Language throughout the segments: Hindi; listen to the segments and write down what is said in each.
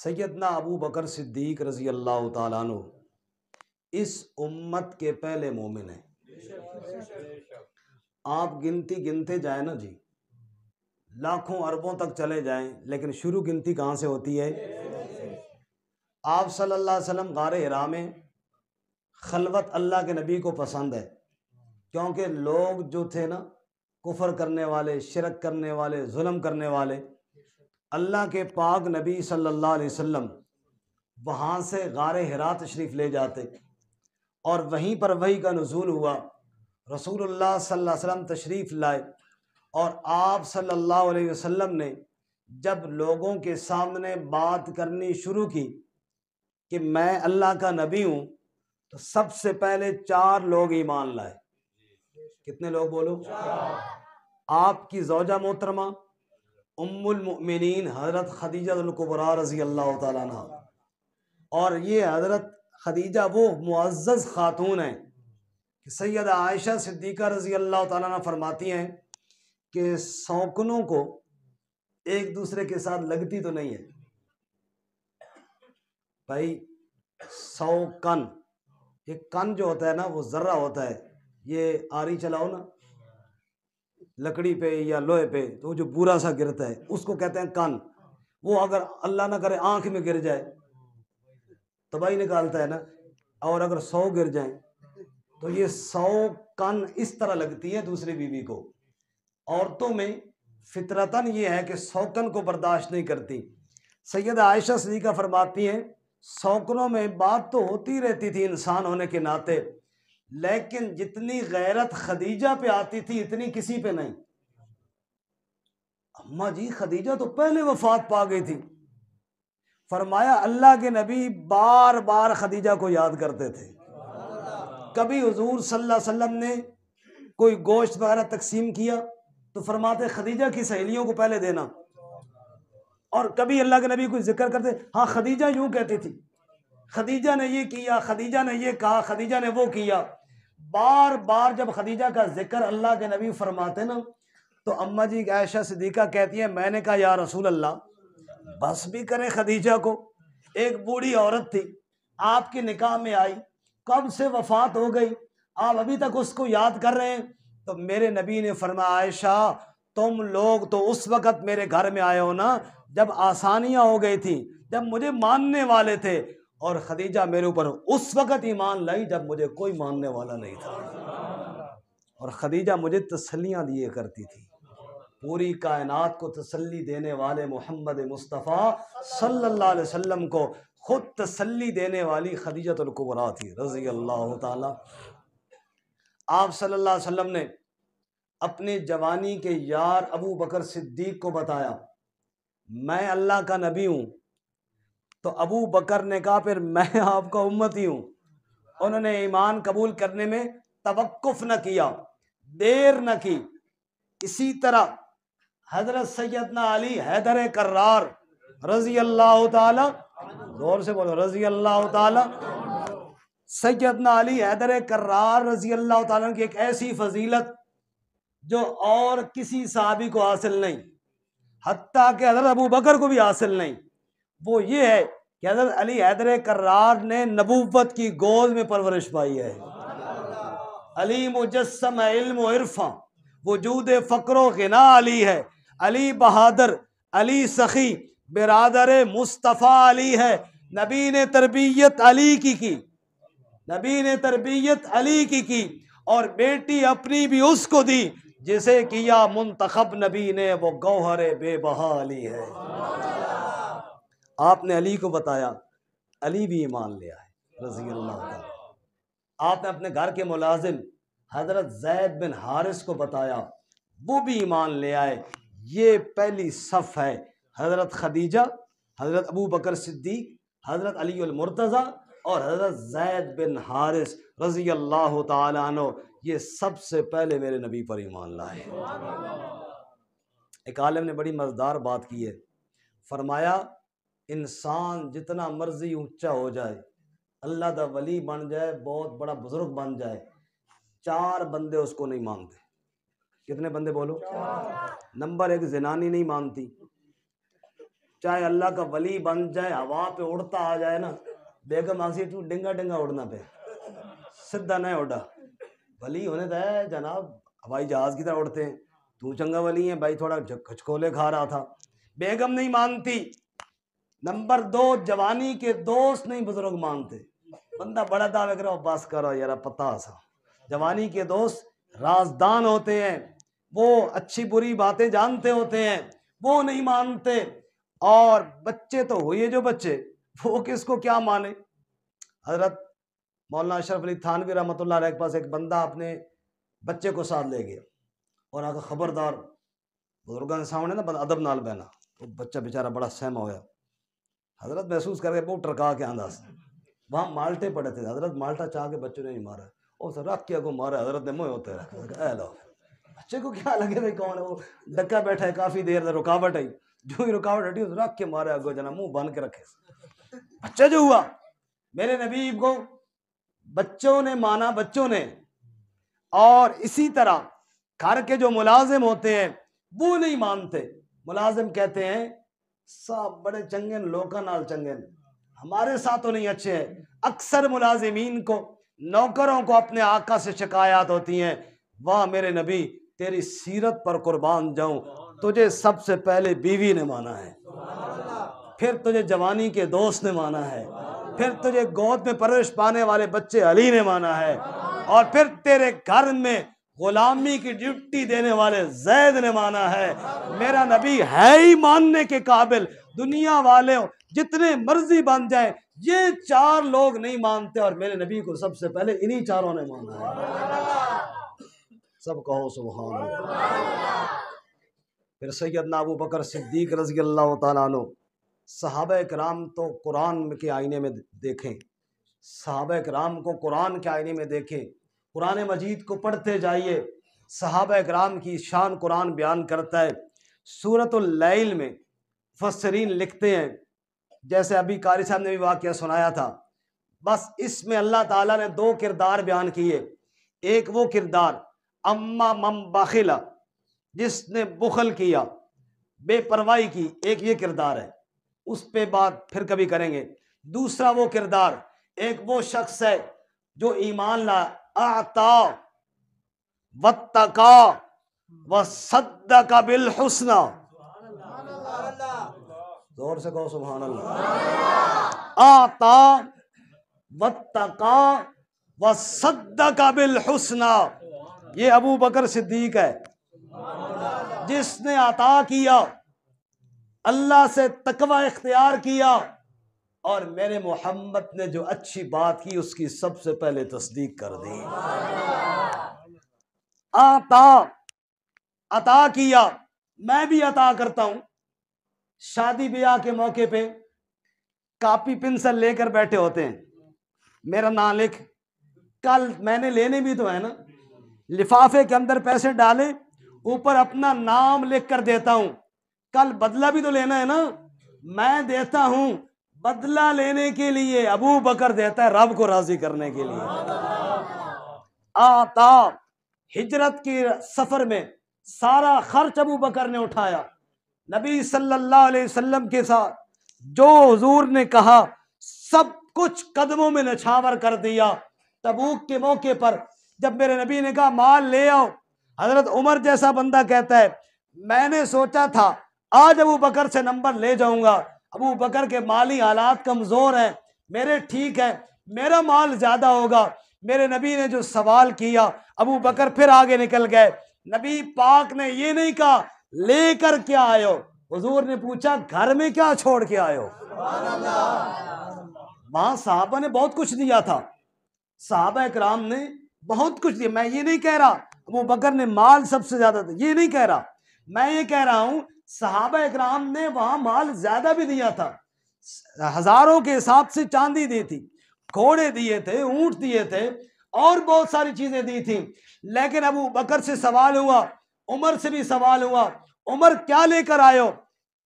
सैयदना अबू बकर सिद्दीक रज़ी अल्लाह ताला अन्हु इस उम्मत के पहले मोमिन हैं। आप गिनती गिनते जाए ना जी, लाखों अरबों तक चले जाएं, लेकिन शुरू गिनती कहाँ से होती है? आप सल्लल्लाहु अलैहि वसल्लम गारे हिरा में खलवत अल्लाह के नबी को पसंद है, क्योंकि लोग जो थे ना, कुफर करने वाले, शिरक करने वाले, जुल्म करने वाले, अल्लाह के पाक नबी सल्लल्लाहु अलैहि वसल्लम वहाँ से गारे हिरा तशरीफ़ ले जाते और वहीं पर वही का नुज़ूल हुआ। रसूलुल्लाह सल्लल्लाहु अलैहि वसल्लम तशरीफ़ लाए और आप सल्लल्लाहु अलैहि वसल्लम ने जब लोगों के सामने बात करनी शुरू की कि मैं अल्लाह का नबी हूँ, तो सबसे पहले 4 लोग ईमान लाए। कितने लोग बोलो? आपकी ज़ौजा मोहतरमा उम्मुल मुमिनीन हज़रत खदीजा कुबरा रज़ी अल्लाह ताला अन्हा, और ये हज़रत खदीजा वो मुअज़्ज़ज़ खातून हैं कि सैयदा आयशा सिद्दीक़ा रज़ी अल्लाह ताला अन्हा फरमाती हैं कि शौकनों को एक दूसरे के साथ लगती तो नहीं है भाई। शौकन, ये कन जो होता है ना, वो ज़र्रा होता है। ये आरी चलाओ ना लकड़ी पे या लोहे पे, तो जो बुरा सा गिरता है उसको कहते हैं कन। वो अगर अल्लाह ना करे आंख में गिर जाए तबाही निकालता है ना, और अगर 100 गिर जाए तो ये 100 कन इस तरह लगती है दूसरी बीवी को। औरतों में फितरतन ये है कि 100 कन को बर्दाश्त नहीं करती। सैयदा आयशा सिद्दीक़ा फरमाती हैं, सौकनों में बात तो होती रहती थी इंसान होने के नाते, लेकिन जितनी गैरत खदीजा पे आती थी इतनी किसी पे नहीं। अम्मा जी खदीजा तो पहले वफात पा गई थी। फरमाया अल्लाह के नबी बार बार खदीजा को याद करते थे। कभी हुजूर सल्लल्लाहु अलैहि वसल्लम ने कोई गोश्त वगैरह तकसीम किया तो फरमाते खदीजा की सहेलियों को पहले देना, और कभी अल्लाह के नबी कोई जिक्र करते, हाँ खदीजा यूं कहती थी, खदीजा ने ये किया, खदीजा ने ये कहा, खदीजा ने वो किया। बार बार जब खदीजा का जिक्र अल्लाह के नबी फरमाते ना, तो अम्मा जी आयशा सिद्दीक़ा कहती है, मैंने कहा या रसूल अल्लाह बस भी करे खदीजा को। एक बूढ़ी औरत थी, आपके निकाह में आई, कब से वफात हो गई, आप अभी तक उसको याद कर रहे हैं। तो मेरे नबी ने फरमाया, आयशा तुम लोग तो उस वक़्त मेरे घर में आए हो ना जब आसानियां हो गई थी, जब मुझे मानने वाले थे, और खदीजा मेरे ऊपर उस वक़्त ईमान लाई जब मुझे कोई मानने वाला नहीं था। और खदीजा मुझे तसल्लियां दिए करती थी। पूरी कायनात को तसल्ली देने वाले मोहम्मद मुस्तफ़ा सल्लल्लाहु अलैहि वसल्लम को खुद तसल्ली देने वाली खदीजतुल कुबरा थी रज़ी अल्लाह ताला। आप सल्लल्लाहु अलैहि वसल्लम ने अपने जवानी के यार अबू बकर सिद्दीक को बताया, मैं अल्लाह का नबी हूँ। तो अबू बकर ने कहा, फिर मैं आपका उम्मती हूँ। उन्होंने ईमान कबूल करने में तवक्कुफ न किया, देर न की। इसी तरह हजरत सैयदना अली हैदर कर्रार रजी अल्लाह ताला, जोर से बोलो रजी अल्लाह ताला, सैयदना अली हैदर कर्रार रजी अल्लाह ताला की एक ऐसी फजीलत जो और किसी साहबी को हासिल नहीं, हत्ता कि हजरत अबू बकर को भी हासिल नहीं, वो ये है कि हजरत अली हैदर कर्रार ने नबूवत की गोद में परवरिश पाई है। अली मुजस्सम इल्म इरफा वजूद फ़क्रो गिना अली है। अली बहादुर, अली सखी, बिरादर मुस्तफ़ा अली है। नबी ने तरबियत अली की, नबी ने तरबियत अली की, और बेटी अपनी भी उसको दी जिसे किया मुंतखब नबी ने, वो गौहरे बेबहा अली है। आपने अली को बताया, अली भी ईमान ले आए रज़ी अल्लाह ताला। आपने अपने घर के मुलाजिम हजरत जैद बिन हारिस को बताया, वो भी ईमान ले आए। ये पहली सफ़ है, हजरत खदीजा, हजरत अबू बकर सिद्दीक, हजरत अली अल मुर्तज़ा और हजरत जैद बिन हारिस रज़ी अल्लाह ताला अन्हु, ये सबसे पहले मेरे नबी पर ईमान लाए। एक आलिम ने बड़ी मज़ेदार बात की है, फरमाया इंसान जितना मर्जी ऊंचा हो जाए, अल्लाह दा वली बन जाए, बहुत बड़ा बुजुर्ग बन जाए, 4 बंदे उसको नहीं मानते। कितने बंदे बोलो? नंबर 1 ज़नानी नहीं मानती, चाहे अल्लाह का वली बन जाए, हवा पे उड़ता आ जाए ना, बेगम आंसी तू डिंगा डिंगा उड़ना पे, सीधा नहीं उड़ा। वली होने तो है जनाब, हवाई जहाज की तरह उड़ते हैं। तू चंगा वली है भाई, थोड़ा खचकोले खा रहा था। बेगम नहीं मानती। नंबर 2, जवानी के दोस्त नहीं बुजुर्ग मानते। बंदा बड़ा दावा कर रहा हो, बस करो यार, पता सा। जवानी के दोस्त राजदान होते हैं, वो अच्छी बुरी बातें जानते होते हैं, वो नहीं मानते। और बच्चे तो हुए जो बच्चे, वो किसको क्या माने। हजरत मौलाना अशरफ अली थानवी रहमतुल्लाह अलैह के पास एक बंदा अपने बच्चे को साथ ले गया और आगे खबरदार बुजुर्गों के सामने ना अदब नाल बहना। तो बच्चा बेचारा बड़ा सहमा होया। हजरत महसूस करके बहुत टरका के आंदा से वहाँ माल्टे पड़े थे। हजरत माल्टा चाह के बच्चों ने नहीं मारा, और सर रख के को मारा। हजरत ने मुँह होते रखा, लो बच्चे को क्या लगे भाई कौन है वो, डक्का बैठा है काफी देर से, रुकावट आई, जो ही रुकावट हटी उस रख के मारे, अगो जना मुंह बंद के रखे। बच्चा जो हुआ, मेरे नबी को बच्चों ने माना, बच्चों ने। और इसी तरह घर के जो मुलाजिम होते हैं वो नहीं मानते। मुलाजिम कहते हैं सब बड़े चंगन, लोका नाल चंगन, हमारे साथ तो नहीं अच्छे हैं। अक्सर मुलाजिमीन को, नौकरों को अपने आका से शिकायत होती हैं, वाह मेरे नबी तेरी सीरत पर कुर्बान जाऊं, तुझे सबसे पहले बीवी ने माना है, फिर तुझे जवानी के दोस्त ने माना है, फिर तुझे गोद में परवरिश पाने वाले बच्चे अली ने माना है, और फिर तेरे घर में गुलामी की ड्यूटी देने वाले जैद ने माना है। मेरा नबी है ही मानने के काबिल। दुनिया वाले जितने मर्जी बन जाए, ये 4 लोग नहीं मानते, और मेरे नबी को सबसे पहले इन्हीं 4 ने माना है। सब कहो सुभान अल्लाह। फिर सैयदना अबू बकर सिद्दीक रज़ी अल्लाह तआला अन्हु, सहाबा किराम तो कुरान के आईने में देखें, सहाबा किराम को कुरान के आईने में देखें, कुरान मजीद को पढ़ते जाइए। सहाबा किराम की शान कुरान बयान करता है। सूरतुल लैल में मुफस्सिरीन लिखते हैं, जैसे अभी कारी साहब ने भी वाक़या सुनाया था, बस इसमें अल्लाह ताला ने 2 किरदार बयान किए। एक वो किरदार अम्मा मम बखिला, जिसने बुखल किया, बेपरवाही की, एक ये किरदार है, उस पे बात फिर कभी करेंगे। दूसरा वो किरदार, एक वो शख्स है जो ईमान ला, आता वत्तका व सद्दका बिल हुस्ना, जोर से कहो सुभान अल्लाह। आता वत्तका व सद्दका बिल हुस्ना, ये अबू बकर सिद्दीक है, जिसने अता किया, अल्लाह से तकवा इख्तियार किया, और मेरे मोहम्मद ने जो अच्छी बात की उसकी सबसे पहले तस्दीक कर दी। अता किया, मैं भी अता करता हूं। शादी ब्याह के मौके पे कापी पेंसिल लेकर बैठे होते हैं, मेरा नाम लिख, कल मैंने लेने भी तो है ना, लिफाफे के अंदर पैसे डाले, ऊपर अपना नाम लिख कर देता हूं, कल बदला भी तो लेना है ना, मैं देता हूं बदला लेने के लिए, अबू बकर देता है रब को राजी करने के लिए। आता, हिजरत के सफर में सारा खर्च अबू बकर ने उठाया। नबी सल्लल्लाहु अलैहि वसल्लम के साथ जो हुजूर ने कहा सब कुछ कदमों में नछावर कर दिया। तबूक के मौके पर जब मेरे नबी ने कहा माल ले आओ, हजरत उमर जैसा बंदा कहता है मैंने सोचा था आज अबू बकर से नंबर ले जाऊंगा, अबू बकर के माली हालात कमजोर हैं, मेरे ठीक है, मेरा माल ज्यादा होगा। मेरे नबी ने जो सवाल किया, अबू बकर फिर आगे निकल गए। नबी पाक ने ये नहीं कहा लेकर क्या आयो, हुजूर ने पूछा घर में क्या छोड़ के आयो। वहां साहबा ने बहुत कुछ दिया था, साहबा इकराम ने बहुत कुछ दिया। मैं ये नहीं कह रहा अबू बकर ने माल सबसे ज्यादा था, ये नहीं कह रहा, मैं ये कह रहा हूं सहाबा इकराम ने वहां माल ज्यादा भी दिया था, हजारों के हिसाब से चांदी दी थी, घोड़े दिए थे, ऊंट दिए थे, और बहुत सारी चीजें दी थी। लेकिन अबू बकर से सवाल हुआ, उमर से भी सवाल हुआ, उमर क्या लेकर आयो,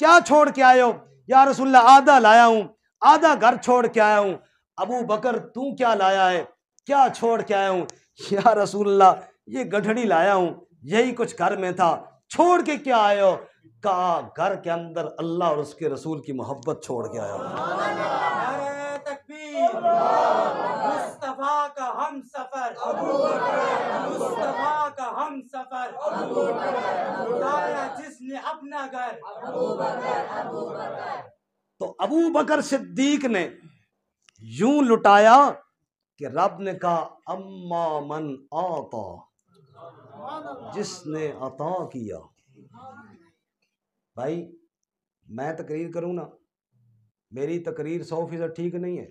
क्या छोड़ के आयो? या रसूलल्लाह आधा लाया हूं, आधा घर छोड़ के आया हूं। अबू बकर तू क्या लाया है, क्या छोड़ के आया हूं? या रसूलल्लाह ये गठड़ी लाया हूं, यही कुछ घर में था, छोड़ के क्या आयो? का घर के अंदर अल्लाह और उसके रसूल की मोहब्बत छोड़ के आया। नारे तकबीर, मुस्तफा का हम सफर, मुस्तफा का हम सफर, लुटाया जिसने अपना घर। तो अबू बकर सिद्दीक ने यूं लुटाया कि रब ने कहा अम्मा मन आता, जिसने अता किया। भाई मैं तकरीर करूं ना, मेरी तकरीर 100% ठीक नहीं है,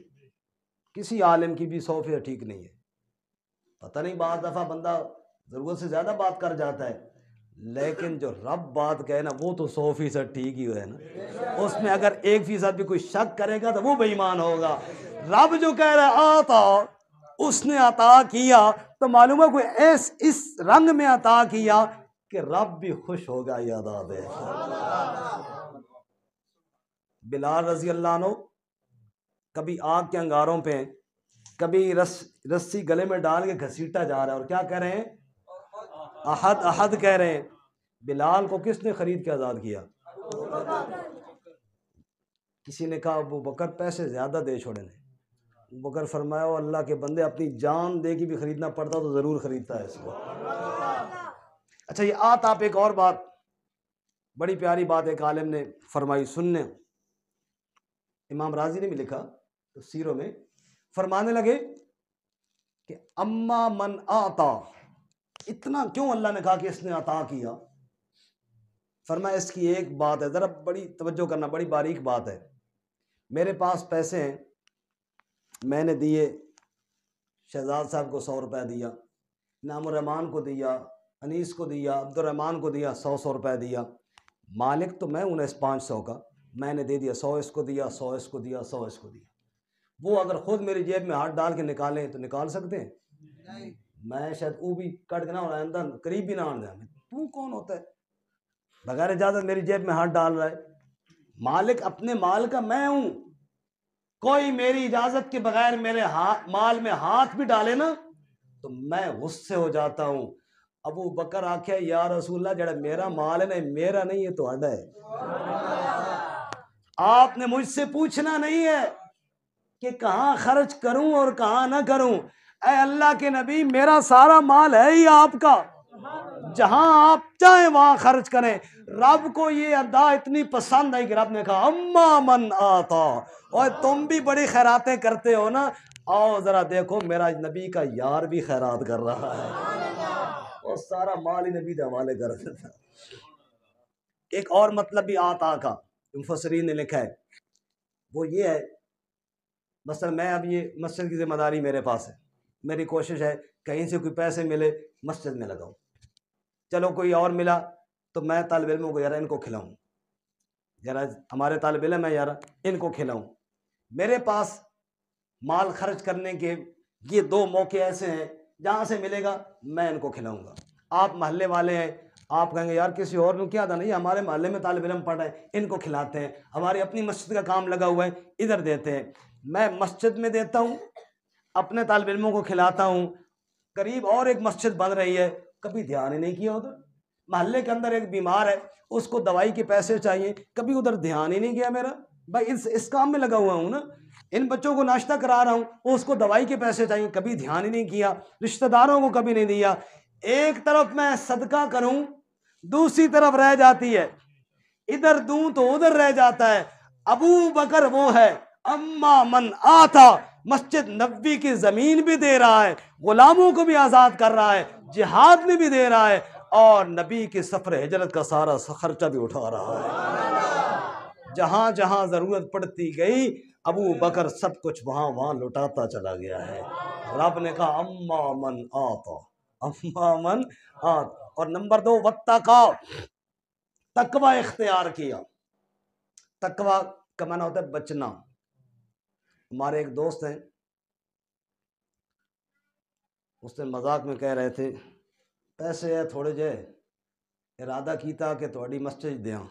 किसी आलिम की भी 100% ठीक नहीं है। पता नहीं बात दफ़ा बंदा ज़रूरत से ज़्यादा बात कर जाता है, लेकिन जो रब बात कहे ना वो तो 100% ठीक ही है ना। उसमें अगर 1% भी कोई शक करेगा तो वो बेईमान होगा। रब जो कह रहा है आता, उसने अता किया, तो मालूम है कोई इस रंग में अता किया कि रब भी खुश होगा। याद आ दे बिलाल रजी अल्लाह अन्हु कभी आग के अंगारों पे, कभी रस्सी गले में डाल के घसीटा जा रहा है और क्या कह रहे हैं, अहद अहद कह रहे हैं। बिलाल को किसने खरीद के आज़ाद किया? किसी ने कहा अबू बकर पैसे ज़्यादा दे छोड़े ने। अबू बकर फरमाया वो अल्लाह के बंदे, अपनी जान दे के भी खरीदना पड़ता तो ज़रूर खरीदता है इसको। अच्छा ये आप एक और बात, बड़ी प्यारी बात एक आलिम ने फरमाई, सुनने, इमाम राजी ने भी लिखा तो सीरों में, फरमाने लगे कि अम्मा मन आता, इतना क्यों अल्लाह ने कहा कि इसने अता किया? फरमाया इसकी एक बात है, ज़रा बड़ी तवज्जो करना, बड़ी बारीक बात है। मेरे पास पैसे हैं, मैंने दिए, शहजाद साहब को 100 रुपये दिया, नामुर्रहमान को दिया, अनीस को दिया, अब्दुर्रहमान को दिया, 100 रुपये दिया। मालिक तो मैं हूँ इस 500 का, मैंने दे दिया, 100 इसको दिया, 100 इसको दिया, 100 इसको दिया। वो अगर खुद मेरी जेब में हाथ डाल के निकालें तो निकाल सकते हैं? नहीं। मैं शायद वो भी कट के ना होना, अंदर करीब भी ना आने दें। तू कौन होता है बगैर इजाजत मेरी जेब में हाथ डाल रहा है? मालिक अपने माल का मैं हूं। कोई मेरी इजाजत के बगैर मेरे माल में हाथ भी डाले ना तो मैं गुस्से हो जाता हूं। अबू बकर आख्या या रसूलल्लाह, जड़ा मेरा माल है ना, मेरा नहीं है, तो अड्डा है। आपने मुझसे पूछना नहीं है कि कहां खर्च करूं और कहां ना करूं। ऐ अल्लाह के नबी, मेरा सारा माल है ही आपका, जहां आप चाहे वहां खर्च करें। रब को ये अदा इतनी पसंद आई कि रब ने कहा अम्मा मन आता। और तुम भी बड़ी खैरातें करते हो ना, आओ जरा देखो मेरा नबी का यार भी खैरात कर रहा है, और सारा माल ही नबी के हवाले कर देता। एक और मतलब भी आता का मुफस्सिरीन ने लिखा है, वो ये है, मसलन मैं अब ये मस्जिद की जिम्मेदारी मेरे पास है, मेरी कोशिश है कहीं से कोई पैसे मिले मस्जिद में लगाऊं। चलो कोई और मिला तो मैं तालिब इल्मों को यार इनको खिलाऊं, यार हमारे तालिब इल्म है यार इनको खिलाऊं। मेरे पास माल खर्च करने के ये 2 मौके ऐसे हैं जहाँ से मिलेगा मैं इनको खिलाऊंगा। आप महल्ले वाले हैं, आप कहेंगे यार किसी और ने क्या था नहीं, हमारे मोहल्ले में तालिब इल्म पढ़ रहे हैं, इनको खिलाते हैं। हमारी अपनी मस्जिद का काम लगा हुआ है, इधर देते हैं। मैं मस्जिद में देता हूँ, अपने तालिब इल्मों को खिलाता हूँ। करीब और एक मस्जिद बन रही है, कभी ध्यान ही नहीं किया उधर। महल्ले के अंदर एक बीमार है, उसको दवाई के पैसे चाहिए, कभी उधर ध्यान ही नहीं किया मेरा। भाई इस काम में लगा हुआ हूँ ना, इन बच्चों को नाश्ता करा रहा हूँ, उसको दवाई के पैसे चाहिए, कभी ध्यान ही नहीं किया। रिश्तेदारों को कभी नहीं दिया। एक तरफ मैं सदका करूं, दूसरी तरफ रह जाती है, इधर दूं तो उधर रह जाता है। अबू बकर वो है अम्मा मन आता, मस्जिद नबी की जमीन भी दे रहा है, गुलामों को भी आजाद कर रहा है, जिहाद में भी दे रहा है, और नबी के सफर हिजरत का सारा खर्चा भी उठा रहा है। जहां जहां जरूरत पड़ती गई अबू बकर सब कुछ वहां वहां लुटाता चला गया है। रब ने कहा अम्मा मन आता, अम्मा मन आता। और नंबर 2 वत्तका, तकवा इख्तियार किया। तकवा का माना होता है बचना। हमारे एक दोस्त हैं, उसने मजाक में कह रहे थे पैसे है थोड़े जे, इरादा कीता कि थोड़ी मस्जिद दें,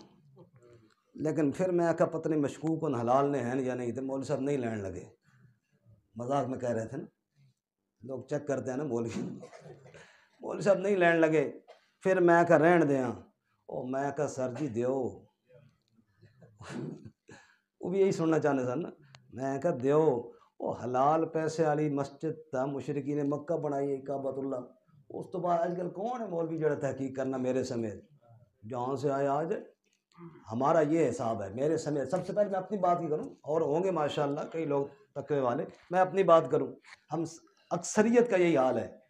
लेकिन फिर मैं आखा पता नहीं मशकूक उन हलाल ने हैं या नहीं, तो मौलवी साहब नहीं लेने लगे। मजाक में कह रहे थे ना, लोग चेक करते हैं ना बोल के। मौलवी साहब नहीं लेने लगे, फिर मैं आखा रहन दें, ओ मैं कहा सर जी दियो वो भी यही सुनना चाहते सन ना। मैं कहा दियो वो हलाल पैसे वाली मस्जिद था मुशरिकी ने मक्का बनाई है काबतुल्ला, उस तो बाद आजकल कौन है मौलवी जड़ा तहकीक करना मेरे समेत, जहाँ से आए आ जाए। हमारा ये हिसाब है मेरे समेत। सबसे पहले मैं अपनी बात ही करूँ, और होंगे माशाल्लाह कई लोग तकवे वाले, मैं अपनी बात करूँ, हम अक्सरियत का यही हाल है।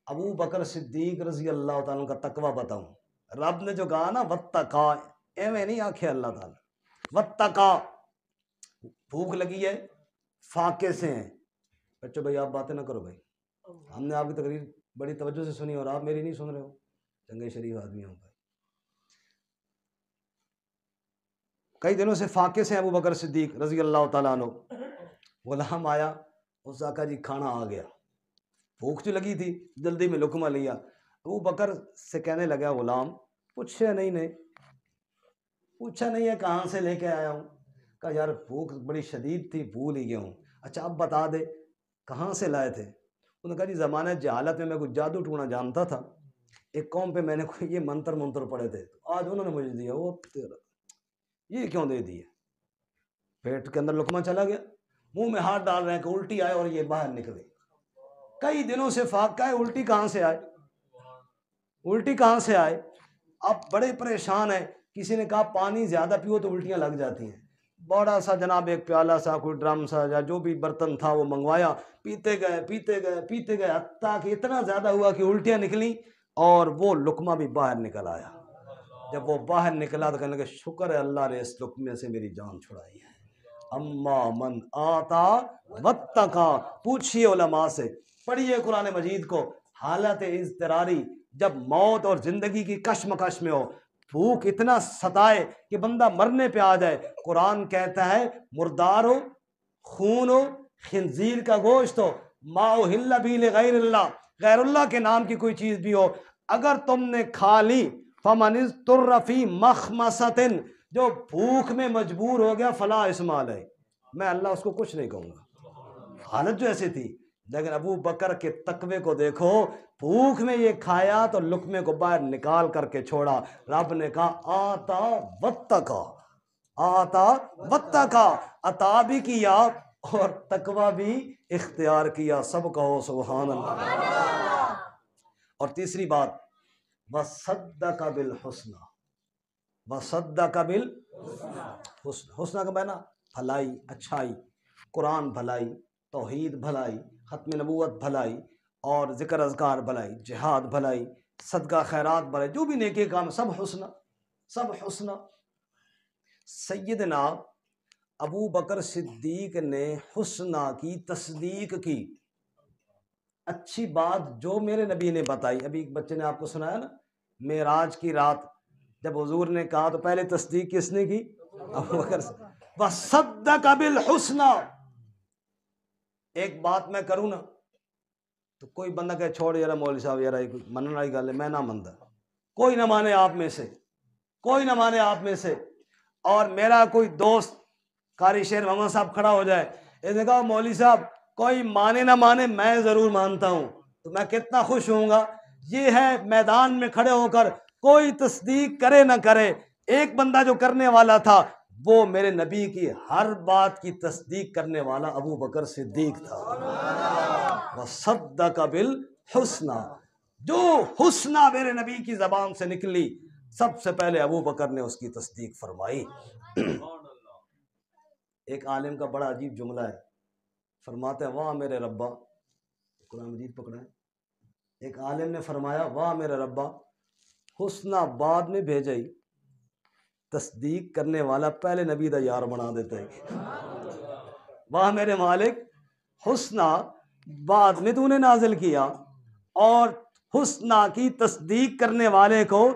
अबू बकर सिद्दीक रजी अल्लाह ताला का तकवा बताऊं, रब ने जो कहा ना वत्तका, एवं नहीं आखे अल्लाह ताला, वत्तका। भूख लगी है, फाके से हैं, बच्चों भाई आप बातें ना करो भाई, हमने आपकी तकरीर बड़ी तवज्जो से सुनी और आप मेरी नहीं सुन रहे हो, चंगे शरीफ आदमी हो भाई। कई दिनों से फाके से अबू बकर सिद्दीक रजी अल्लाह ताला अन्हु, गुलाम आया, उस आका जी खाना आ गया, भूख जो लगी थी जल्दी में लुकमा लिया। अबू बकर से कहने लगा गुलाम, पूछा नहीं है कहाँ से लेके आया हूँ। कहा यार भूख बड़ी शदीद थी, भूल ही गया हूँ। अच्छा अब बता दे कहाँ से लाए थे। उन्होंने कहा जी ज़माने जहालत में मैं कुछ जादू टूना जानता था, एक कौम पे मैंने कोई ये मंत्र पढ़े थे, आज उन्होंने मुझे दिया। वो तेरा ये क्यों दे दिए। पेट के अंदर लुकमा चला गया, मुंह में हाथ डाल रहे हैं कि उल्टी आए और ये बाहर निकले। कई दिनों से फाका है, उल्टी कहाँ से आए। अब बड़े परेशान है। किसी ने कहा पानी ज्यादा पियो तो उल्टियां लग जाती हैं। बड़ा सा जनाब एक प्याला सा कोई ड्रम सा या जो भी बर्तन था वो मंगवाया, पीते गए हत्ता कि इतना ज्यादा हुआ कि उल्टियां निकली और वो लुकमा भी बाहर निकल आया। जब वो बाहर निकला तो कहने लगे शुक्र है अल्लाह ने इस लुकमे से मेरी जान छुड़ाई है। अम्मा मन आता वत्तका, पूछिए उलमा से, पढ़िए कुरान मजीद को। हालत इज़्तिरारी, जब मौत और जिंदगी की कश्मकश में हो, भूख इतना सताए कि बंदा मरने पे आ जाए, कुरान कहता है मुर्दार हो, खून हो, खिंजीर का गोश्त हो, माओ हिल्ला बीले गैरुल्लाह के नाम की कोई चीज भी हो, अगर तुमने खा ली, फमनिस तुर्रफी मखमसतिन, जो भूख में मजबूर हो गया, फला इस्माल है, मैं अल्लाह उसको कुछ नहीं कहूंगा। हालत जो ऐसी थी, लेकिन अबू बकर के तकवे को देखो, भूख में ये खाया तो लुकमे को बाहर निकाल करके छोड़ा। रब ने कहा आता वत्तका, अता भी किया और तकवा भी इख्तियार किया। सब कहो सुभान अल्लाह। और तीसरी बात, वसद्दका बिल हुस्ना, हुस्ना का माना भलाई, अच्छाई। कुरान भलाई, तौहीद भलाई, खत्म नबूवत भलाई, और जिक्र अज़कार भलाई, जिहाद भलाई, सदका खैरात भलाई, जो भी नेकी काम, सब हुस्ना। सैयदना अबू बकर सिद्दीक ने हुस्ना की तस्दीक की। अच्छी बात जो मेरे नबी ने बताई, अभी एक बच्चे ने आपको सुनाया ना, मेराज की रात जब हुजूर ने कहा तो पहले तस्दीक किसने की? अबू बकर। वसद्दका बिल हुस्ना। एक बात मैं करूं ना तो कोई बंदा कहे छोड़ यार मौलवी साहब यार मनने वाली गल है, मैं ना मनता, कोई ना माने आप में से, और मेरा कोई दोस्त कारी शेर मोहम्मद साहब खड़ा हो जाए, इसने कहा मौलवी साहब कोई माने ना माने मैं जरूर मानता हूं, तो मैं कितना खुश होऊंगा। ये है मैदान में खड़े होकर, कोई तस्दीक करे ना करे, एक बंदा जो करने वाला था वो मेरे नबी की हर बात की तस्दीक करने वाला अबू बकर सिद्दीक था। वसद्दका बिल हुस्ना, जो हुस्ना मेरे नबी की जबान से निकली, सबसे पहले अबू बकर ने उसकी तस्दीक फरमाई। एक आलिम का बड़ा अजीब जुमला है, फरमाते हैं वाह मेरे रब्बा, कुरान मजीद पकड़ा है, एक आलिम ने फरमाया वाह मेरे रब्बा, हुस्ना बाद में भेजाई, तस्दीक करने वाला पहले नबी दा यार बना देते हैं। वाह मेरे मालिक, हुस्ना बाद में तूने नाजिल किया और हुस्ना की तस्दीक करने वाले को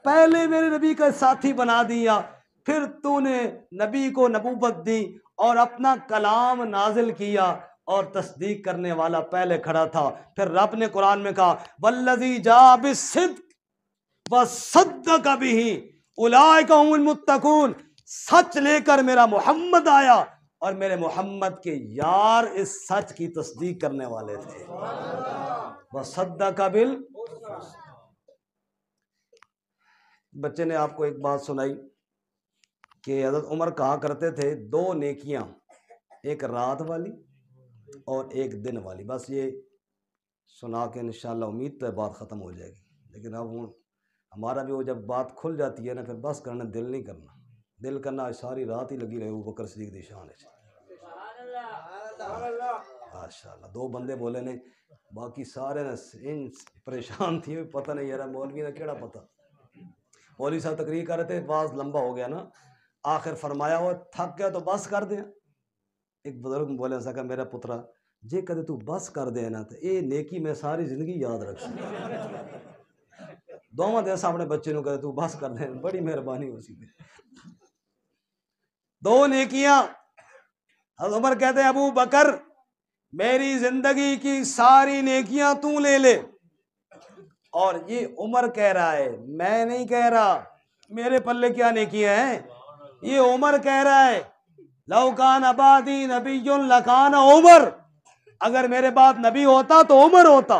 पहले मेरे नबी का साथी बना दिया, फिर तूने नबी को नबूवत दी और अपना कलाम नाजिल किया और तस्दीक करने वाला पहले खड़ा था। फिर रब ने कुरान में कहा वल्लज़ी जा बिस्सिद्क़ वसद्दक़ बिही उलाइका हुमुल मुत्तक़ून, सच लेकर मेरा मोहम्मद आया और मेरे मोहम्मद के यार इस सच की तस्दीक करने वाले थे। वसद्दक़ बिल, बच्चे ने आपको एक बात सुनाई कि हज़रत उमर कहा करते थे, दो नेकियां, एक रात वाली और एक दिन वाली। बस ये सुना के इंशाअल्लाह उम्मीद तो बात ख़त्म हो जाएगी। लेकिन अब हमारा भी वो जब बात खुल जाती है ना, फिर बस करना, दिल नहीं करना। दिल करना सारी रात ही लगी रहे। अबू बकर सिद्दीक़ दी शान है माशाअल्लाह। दो बंदे बोले ने, बाकी सारे ने इन परेशान थी, पता नहीं यार मौलवी ने केड़ा पता। मौलवी साहब तकरीर कर रहे थे, बात लंबा हो गया ना, आखिर फरमाया वो थक गया तो बस कर दे। एक बुजुर्ग बोले सका, मेरा पुत्रा जे कदे तू बस कर दे ना तो ये नेकी मैं सारी जिंदगी याद रख दोवां दिस अपने बच्चे को कदे तू बस कर दे, बड़ी मेहरबानी हो सी। दो नेकियां। हज़रत उमर कहते हैं, अबू बकर मेरी जिंदगी की सारी नेकियां तू ले ले। और ये उमर कह रहा है, मैं नहीं कह रहा मेरे पल्ले क्या नेकियां हैं, ये उमर कह रहा है। लौकान अबादी नबीयुन लकान उमर, अगर मेरे बाद नबी होता तो उमर होता।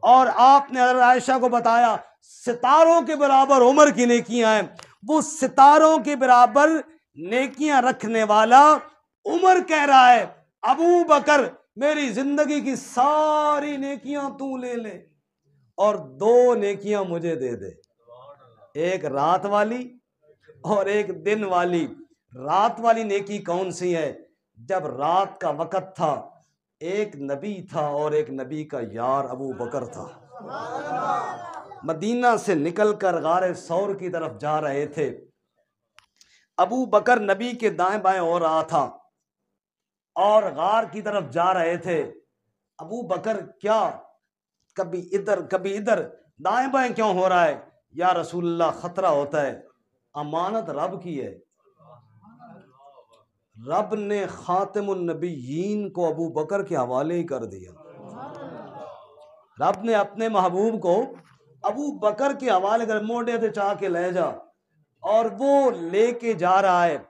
और आपने हज़रत आयशा को बताया सितारों के बराबर उमर की नेकियां हैं। वो सितारों के बराबर नेकियां रखने वाला उमर कह रहा है, अबू बकर मेरी जिंदगी की सारी नेकियां तू ले ले और दो नेकियां मुझे दे दे, एक रात वाली और एक दिन वाली। रात वाली नेकी कौन सी है? जब रात का वक़्त था, एक नबी था और एक नबी का यार अबू बकर था। मदीना से निकलकर गारे सौर की तरफ जा रहे थे। अबू बकर नबी के दाएं बाएं हो रहा था और गार की तरफ जा रहे थे। अबू बकर क्या कभी इधर कभी इधर दाएं बाएं क्यों हो रहा है? या रसूलुल्लाह खतरा होता है, अमानत रब की है। रब ने खातिमुन नबीयीन को अबू बकर के हवाले ही कर दिया। रब ने अपने महबूब को अबू बकर के हवाले कर, मोटे से चाह के ले जा, और वो लेके जा रहा है।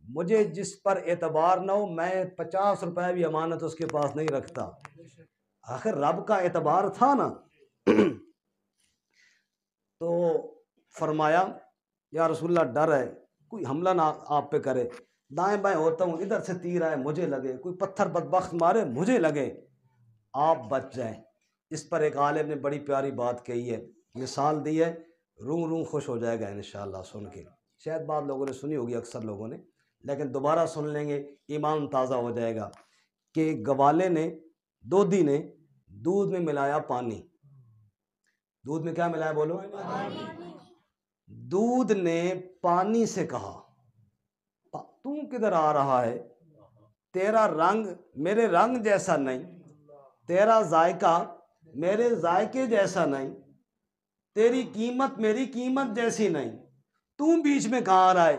मुझे जिस पर एतबार ना हो, मैं 50 रुपए भी अमानत उसके पास नहीं रखता। आखिर रब का एतबार था ना। तो फरमाया, या रसूलुल्लाह डर है कोई हमला ना आप पे करे, दाएं बाएं होता हूँ, इधर से तीर आए मुझे लगे, कोई पत्थर बदबख्त मारे मुझे लगे, आप बच जाएं। इस पर एक आलिम ने बड़ी प्यारी बात कही है, मिसाल दी है, रूह रूह खुश हो जाएगा इंशाअल्लाह सुन के। शायद बात लोगों ने सुनी होगी, अक्सर लोगों ने, लेकिन दोबारा सुन लेंगे, ईमान ताज़ा हो जाएगा। कि गवाले ने, दोधी ने दूध में मिलाया पानी। दूध में क्या मिलाया बोलो? दूध ने पानी से कहा, तू किधर आ रहा है? तेरा रंग मेरे रंग जैसा नहीं, तेरा जायका मेरे जायके जैसा नहीं, तेरी कीमत मेरी कीमत जैसी नहीं, तू बीच में कहाँ आ रहा है?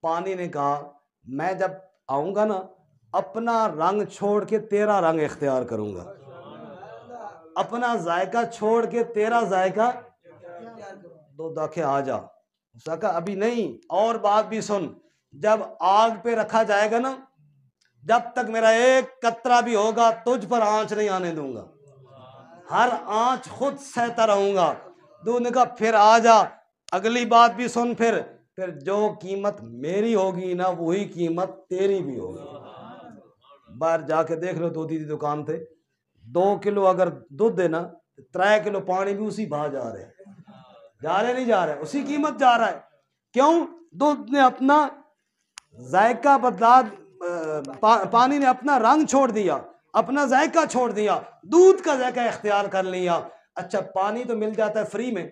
पानी ने कहा, मैं जब आऊंगा ना अपना रंग छोड़ के तेरा रंग इख्तियार करूंगा, अपना जायका छोड़ के तेरा जायका दो दाखे आ जा। उसका कहा अभी नहीं, और बात भी सुन, जब आग पे रखा जाएगा ना, जब तक मेरा एक कतरा भी होगा तुझ पर आंच नहीं आने दूंगा, हर आंच खुद सहता रहूंगा। दूध ने कहा फिर आ जा, अगली बात भी सुन, फिर जो कीमत मेरी होगी ना वही कीमत तेरी भी होगी। बाहर जाके देख लो, दूधी की दुकान थे, 2 किलो अगर दूध देना 3 किलो पानी भी उसी भाव जा रहे नहीं जा रहे, उसी कीमत जा रहा है। क्यों? दूध ने अपना जायका बदला, पानी ने अपना रंग छोड़ दिया, अपना जायका छोड़ दिया, दूध का जायका इख्तियार कर लिया। अच्छा, पानी तो मिल जाता है फ्री में,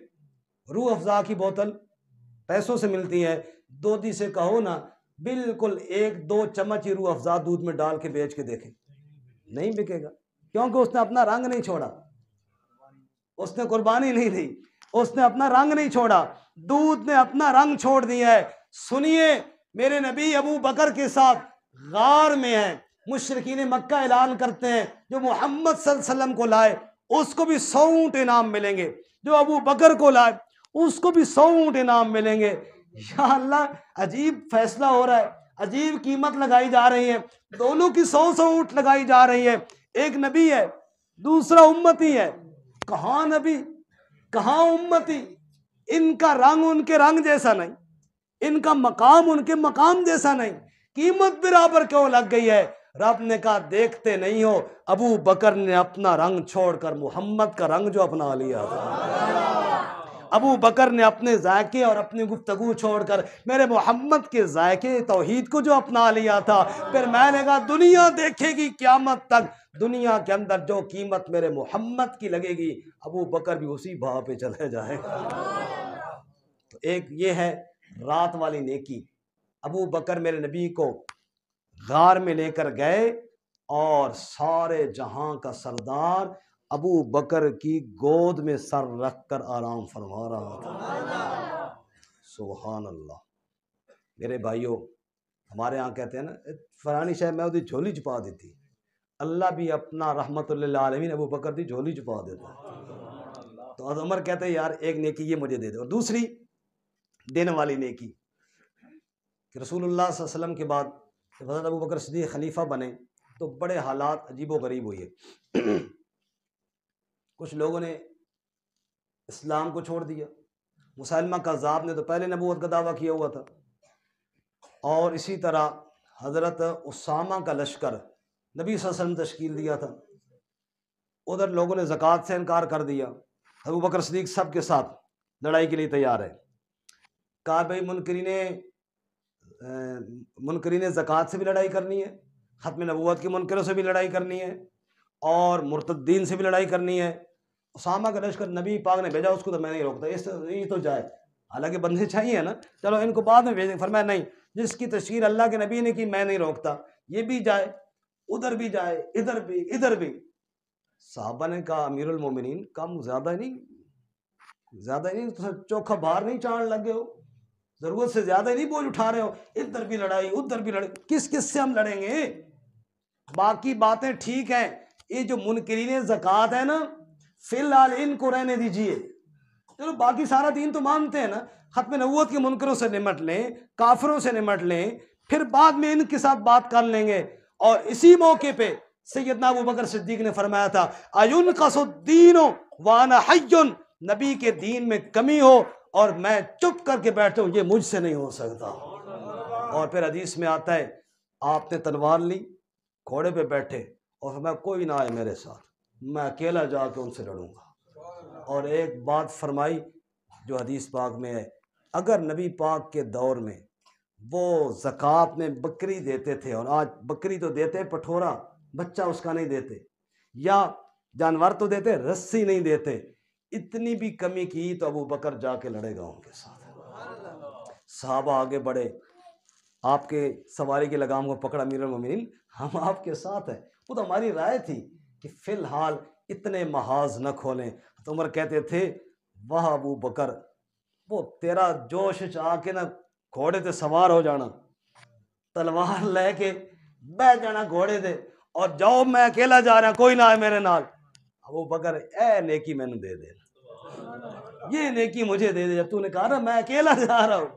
रूह अफ़ज़ा की बोतल पैसों से मिलती है। दूधी से कहो ना बिल्कुल 1-2 चम्मच ही रूह अफ़ज़ा दूध में डाल के बेच के देखे, नहीं बिकेगा, क्योंकि उसने अपना रंग नहीं छोड़ा, उसने कुर्बानी नहीं दी, उसने अपना रंग नहीं छोड़ा। दूध ने अपना रंग छोड़ दिया है। सुनिए, मेरे नबी अबू बकर के साथ गार में है, मुशरिकीन मक्का ऐलान करते हैं जो मोहम्मद सल्लल्लाहु अलैहि वसल्लम को लाए उसको भी 100 ऊंट इनाम मिलेंगे, जो अबू बकर को लाए उसको भी 100 ऊंट इनाम मिलेंगे। या अल्लाह, अजीब फैसला हो रहा है, अजीब कीमत लगाई जा रही है, दोनों की 100 ऊंट लगाई जा रही है। एक नबी है, दूसरा उम्मती है। कहाँ नबी कहाँ उम्मती? इनका रंग उनके रंग जैसा नहीं, इनका मकाम उनके मकाम जैसा नहीं, कीमत बराबर क्यों लग गई है? रब ने कहा देखते नहीं हो, अबू बकर ने अपना रंग छोड़कर मोहम्मद का रंग जो अपना लिया था। अबू बकर ने अपने जायके और अपनी गुफ्तगू छोड़कर मेरे मोहम्मद के जायके तौहीद को जो अपना लिया था। फिर मैंने कहा दुनिया देखेगी क़यामत तक, दुनिया के अंदर जो कीमत मेरे मोहम्मद की लगेगी अबू बकर भी उसी भाव पे चले जाएगा। तो एक ये है रात वाली नेकी। अबू बकर मेरे नबी को गार में लेकर गए और सारे जहां का सरदार अबू बकर की गोद में सर रखकर आराम फरमा रहा था। सुभान अल्लाह। मेरे भाइयों, हमारे यहाँ कहते हैं ना, फलानी शायद मैं उसकी झोली छुपा दी थी, अल्लाह भी अपना रहमतुल्लिल आलमीन अबू बकर की झोली छुपा देता। तो हज़रत उमर कहते हैं यार एक नेकी ये मुझे दे दो। और दूसरी देने वाली नेकी कि रसूलुल्लाह सल्लल्लाहु अलैहि वसल्लम के बाद जब हज़रत अबू बकर सिद्दीक़ खलीफा बने तो बड़े हालात अजीब व गरीब हुए। कुछ लोगों ने इस्लाम को छोड़ दिया। मुसैलमा कज़्ज़ाब ने तो पहले नबूवत का दावा किया हुआ था, और इसी तरह हज़रत उसामा का लश्कर नबी सल्लल्लाहु अलैहि वसल्लम तश्कील दिया था। उधर लोगों ने ज़कात से इनकार कर दिया। अबू बकर सिद्दीक़ सब के साथ लड़ाई के लिए तैयार है। कहा भाई मुनकरीन ज़कात से भी लड़ाई करनी है, ख़त्म नबूवत के मुनकरों से भी लड़ाई करनी है, और मुर्तद्दीन से भी लड़ाई करनी है। उसामा का लश्कर नबी पाक ने भेजा, उसको तो मैं नहीं रोकता, ये तो जाए, हालांकि बंदे चाहिए ना, चलो इनको बाद में भेजें। फरमाया नहीं, जिसकी तशहीर अल्लाह के नबी ने की मैं नहीं रोकता, ये भी जाए, उधर भी जाए, इधर भी। साहबा ने कहा अमीरुल मोमिनीन कम ज़्यादा नहीं, तो चोखा बाहर नहीं चाण लगे हो, ज़रूरत से ज़्यादा नहीं बोझ उठा रहे हो, इधर भी लड़ाई उधर भी लड़ाई, किस से हम लड़ेंगे? बाकी बातें ठीक हैं, ये जो मुनकरीन ज़कात है ना, फिलहाल इनको रहने दीजिए। चलो बाकी सारा दीन तो मानते हैं ना, ख़त्म नबूवत के मुनकरों से निमट लें, काफिरों से निमट लें, फिर बाद में इनके साथ बात कर लेंगे। और इसी मौके पे सैयदना अबू बकर सिद्दीक ने फरमाया था अयुन कसुद्दीनो वाना हय्युन, नबी के दीन में कमी हो और मैं चुप करके बैठता हूँ, ये मुझसे नहीं हो सकता। और फिर हदीस में आता है आपने तलवार ली, घोड़े पे बैठे और मैं कोई ना आए मेरे साथ, मैं अकेला जाके उनसे लड़ूंगा। और एक बात फरमाई जो हदीस पाक में है, अगर नबी पाक के दौर में वो ज़कात में बकरी देते थे, और आज बकरी तो देते पठोरा, बच्चा उसका नहीं देते, या जानवर तो देते रस्सी नहीं देते, इतनी भी कमी की तो अबू बकर जाके लड़ेगा उनके साथ। साहबा आगे बढ़े, आपके सवारी की लगाम को पकड़ा, अमीरुल मोमिनीन हम आपके साथ हैं। वो तो हमारी राय थी कि फ़िलहाल इतने महाज न खोलें। तो उमर कहते थे वाह अबू बकर, वो तेरा जोश आके ना घोड़े ते सवार हो जाना, तलवार लेके बैठ जाना घोड़े ते, और जाओ मैं अकेला जा रहा, कोई ना आए मेरे नाल। अबू बकर ए नेकी मैंने दे दे, ये नेकी मुझे दे दे, जब तूने कहा ना मैं अकेला जा रहा हूँ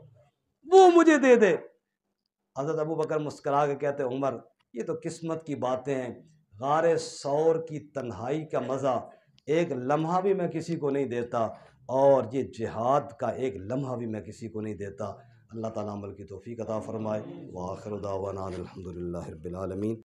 वो मुझे दे दे। हज़रत अबू बकर मुस्करा के कहते उमर ये तो किस्मत की बातें हैं, गारे सौर की तन्हाई का मज़ा एक लम्हा भी मैं किसी को नहीं देता, और ये जिहाद का एक लम्हा भी मैं किसी को नहीं देता। अल्लाह ताला अमल की तौफीक अता फरमाए। व आखिर दावाना अल्हम्दुलिल्लाहि रब्बिल आलमीन।